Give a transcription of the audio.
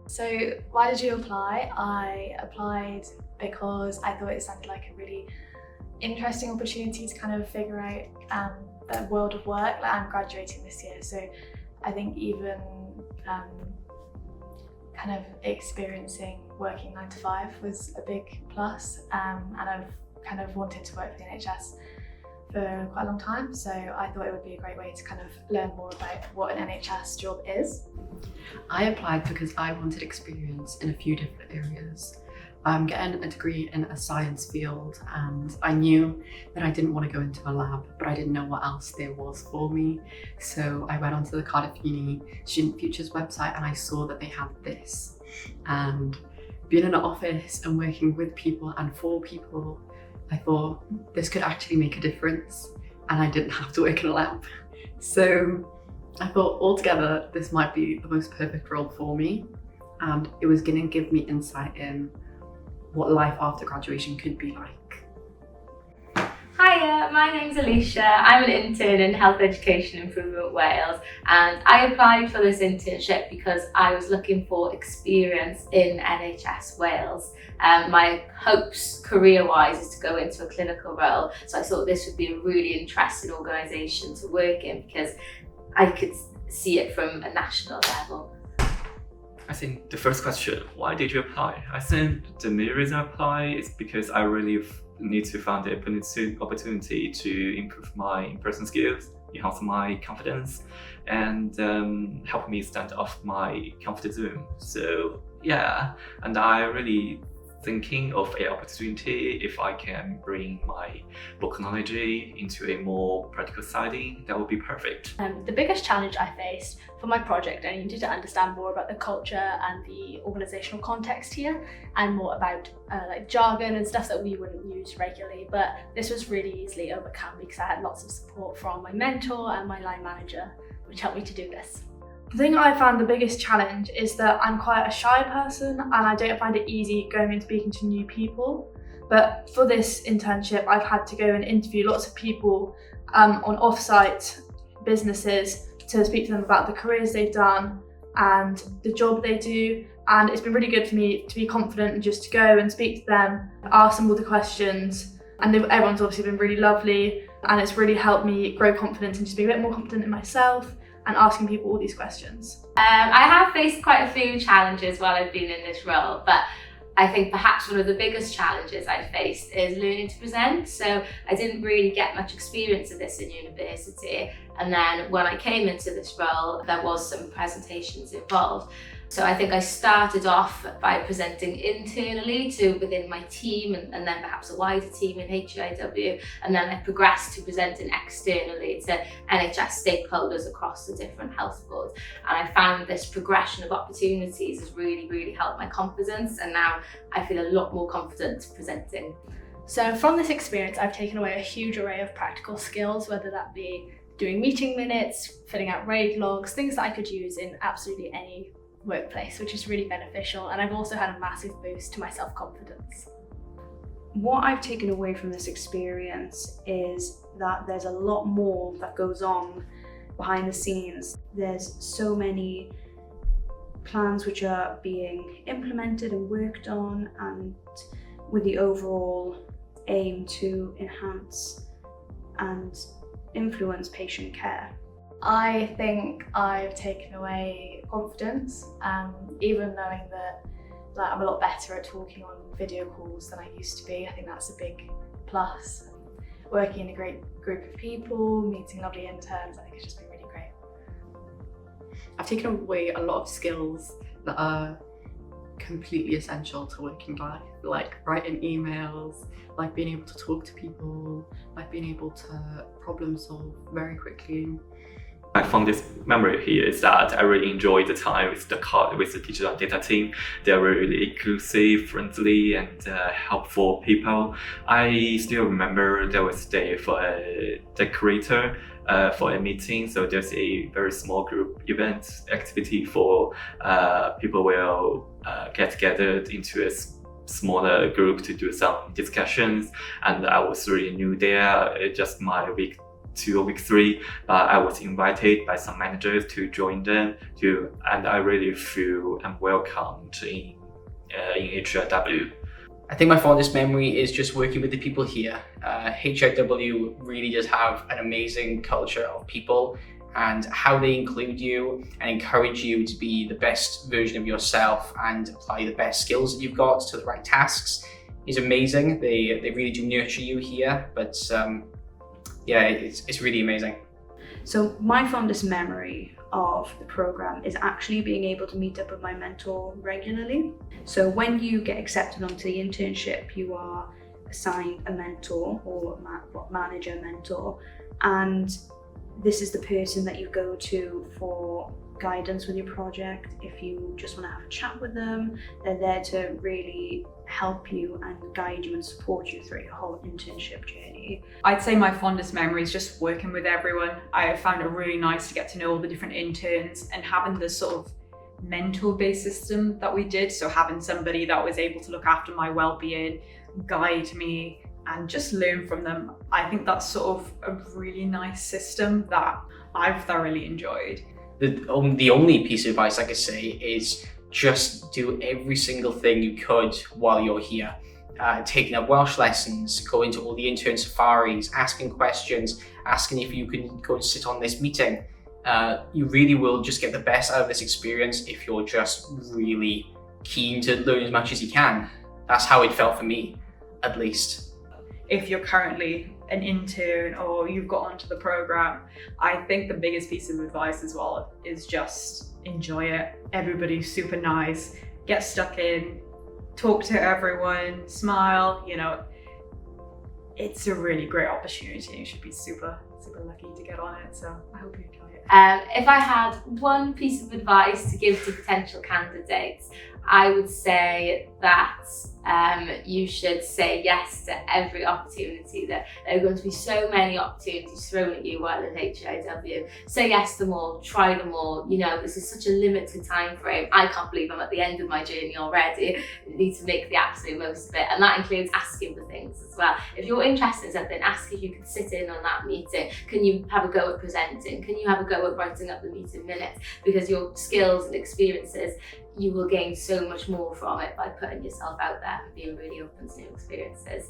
So why did you apply? I applied because I thought it sounded like a really interesting opportunity to kind of figure out the world of work. Like, I'm graduating this year, so I think even kind of experiencing working 9 to 5 was a big plus, and I've kind of wanted to work for the NHS for quite a long time, so I thought it would be a great way to kind of learn more about what an NHS job is. I applied because I wanted experience in a few different areas. I'm getting a degree in a science field, and I knew that I didn't want to go into a lab, but I didn't know what else there was for me. So I went onto the Cardiff Uni Student Futures website and I saw that they had this. And being in an office and working with people and for people, I thought this could actually make a difference, and I didn't have to work in a lab. So I thought altogether this might be the most perfect role for me, and it was going to give me insight in what life after graduation could be like. Hiya, my name's Alicia. I'm an intern in Health Education Improvement Wales, and I applied for this internship because I was looking for experience in NHS Wales. My hopes career-wise is to go into a clinical role, so I thought this would be a really interesting organisation to work in because I could see it from a national level. I think the first question, why did you apply? I think the main reason I apply is because I really need to find the opportunity to improve my in-person skills, enhance my confidence, and help me stand off my comfort zone. So yeah, and I really thinking of an opportunity if I can bring my book knowledge into a more practical setting, that would be perfect. The biggest challenge I faced for my project, I needed to understand more about the culture and the organisational context here, and more about like jargon and stuff that we wouldn't use regularly, but this was really easily overcome because I had lots of support from my mentor and my line manager, which helped me to do this. The thing I found the biggest challenge is that I'm quite a shy person and I don't find it easy going and speaking to new people. But for this internship, I've had to go and interview lots of people on off-site businesses to speak to them about the careers they've done and the job they do. And it's been really good for me to be confident and just to go and speak to them, ask them all the questions. And everyone's obviously been really lovely, and it's really helped me grow confidence and just be a bit more confident in myself and asking people all these questions. I have faced quite a few challenges while I've been in this role, but I think perhaps one of the biggest challenges I faced is learning to present. So I didn't really get much experience of this in university, and then when I came into this role, there was some presentations involved. So I think I started off by presenting internally to within my team and then perhaps a wider team in HEIW, and then I progressed to presenting externally to NHS stakeholders across the different health boards. And I found this progression of opportunities has really helped my confidence, and now I feel a lot more confident presenting. So from this experience, I've taken away a huge array of practical skills, whether that be doing meeting minutes, filling out RAID logs, things that I could use in absolutely any workplace, which is really beneficial, and I've also had a massive boost to my self-confidence. What I've taken away from this experience is that there's a lot more that goes on behind the scenes. There's so many plans which are being implemented and worked on, and with the overall aim to enhance and influence patient care. I think I've taken away confidence, even knowing that I'm a lot better at talking on video calls than I used to be. I think that's a big plus. Working in a great group of people, meeting lovely interns, I think it's just been really great. I've taken away a lot of skills that are completely essential to working life, like writing emails, like being able to talk to people, like being able to problem solve very quickly. I found this memory here is that I really enjoyed the time with the digital and data team. They're really inclusive, friendly, and helpful people. I still remember there was a day for a decorator for a meeting. So there's a very small group event activity for people will get together into a smaller group to do some discussions. And I was really new there. Just my week 2 or week 3, but I was invited by some managers to join them and I really feel I'm welcomed in HEIW. I think my fondest memory is just working with the people here. HEIW really does have an amazing culture of people, and how they include you and encourage you to be the best version of yourself and apply the best skills that you've got to the right tasks is amazing. They really do nurture you here, but yeah, it's really amazing. So my fondest memory of the program is actually being able to meet up with my mentor regularly. So when you get accepted onto the internship, you are assigned a mentor or manager mentor, and this is the person that you go to for guidance with your project. If you just want to have a chat with them, they're there to really help you and guide you and support you through your whole internship journey. I'd say my fondest memory is just working with everyone. I found it really nice to get to know all the different interns and having this sort of mentor-based system that we did. So having somebody that was able to look after my well-being, guide me, and just learn from them. I think that's sort of a really nice system that I've thoroughly enjoyed. The only piece of advice I could say is just do every single thing you could while you're here. Taking up Welsh lessons, going to all the intern safaris, asking questions, asking if you can go and sit on this meeting. You really will just get the best out of this experience if you're just really keen to learn as much as you can. That's how it felt for me, at least. If you're currently an intern or you've got onto the program, I think the biggest piece of advice as well is just enjoy it. Everybody's super nice, get stuck in, talk to everyone, smile, you know. It's a really great opportunity. You should be super lucky to get on it, so I hope you enjoy it. If I had one piece of advice to give to potential candidates, I would say that you should say yes to every opportunity. There are going to be so many opportunities thrown at you while in HEIW. Say yes to them all, try them all. You know, this is such a limited time frame. I can't believe I'm at the end of my journey already. You need to make the absolute most of it, and that includes asking for things as well. If you're interested in something, ask if you can sit in on that meeting. Can you have a go at presenting? Can you have a go at writing up the meeting minutes? Because your skills and experiences, you will gain so much more from it by putting yourself out there and being really open to new experiences.